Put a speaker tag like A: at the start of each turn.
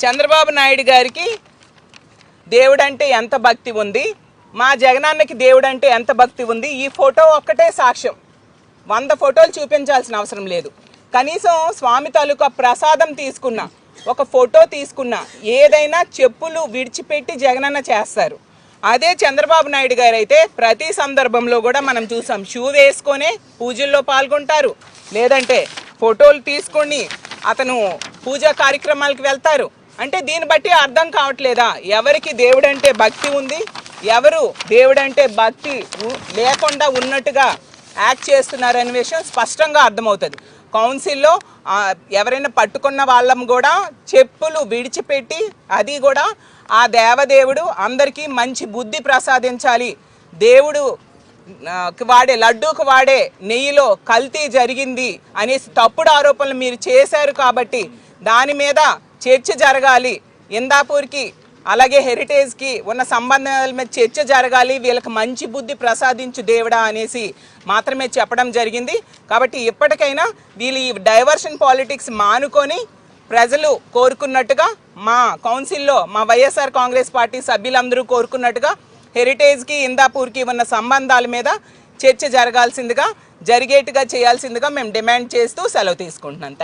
A: చంద్రబాబు నాయుడు గారికి దేవుడంటే ఎంత భక్తి ఉంది, మా జగనన్నకి దేవుడంటే ఎంత భక్తి ఉంది, ఈ ఫోటో ఒక్కటే సాక్ష్యం. 100 ఫోటోలు చూపించాల్సిన అవసరం లేదు. కనీసం స్వామి తాలూకా ప్రసాదం తీసుకున్నా, ఒక ఫోటో తీసుకున్నా, ఏదైనా చెప్పులు విడిచిపెట్టి జగనన్న చేస్తారు. అదే చంద్రబాబు నాయుడు గారు అయితే ప్రతి సందర్భంలో కూడా మనం చూసాం, షూ వేసుకొనే పూజల్లో పాల్గొంటారు, లేదంటే ఫోటోలు తీసుకొని అతను పూజా కార్యక్రమాలకు వెళ్తారు. అంటే దీన్ని బట్టి అర్థం కావట్లేదా ఎవరికి దేవుడంటే భక్తి ఉంది, ఎవరు దేవుడంటే భక్తి లేకుండా ఉన్నట్టుగా యాక్ట్ చేస్తున్నారనే విషయం స్పష్టంగా అర్థమవుతుంది. కౌన్సిల్లో ఎవరైనా పట్టుకున్న వాళ్ళం కూడా చెప్పులు విడిచిపెట్టి, అది కూడా ఆ దేవదేవుడు అందరికీ మంచి బుద్ధి ప్రసాదించాలి, దేవుడు వాడే లడ్డూకు వాడే నెయ్యిలో కల్తీ జరిగింది అనేసి తప్పుడు ఆరోపణలు మీరు చేశారు కాబట్టి దాని మీద చర్చ జరగాలి, ఇందాపూర్కి అలాగే హెరిటేజ్కి ఉన్న సంబంధాల మీద చర్చ జరగాలి, వీళ్ళకి మంచి బుద్ధి ప్రసాదించు దేవుడా అనేసి మాత్రమే చెప్పడం జరిగింది. కాబట్టి ఇప్పటికైనా వీళ్ళు ఈ డైవర్షన్ పాలిటిక్స్ మానుకొని ప్రజలు కోరుకున్నట్టుగా, మా కౌన్సిల్లో మా వైఎస్ఆర్ కాంగ్రెస్ పార్టీ సభ్యులందరూ కోరుకున్నట్టుగా హెరిటేజ్కి ఇందాపూర్కి ఉన్న సంబంధాల మీద చర్చ జరిగేట్టుగా చేయాల్సిందిగా మేము డిమాండ్ చేస్తూ సెలవు తీసుకుంటున్నాం.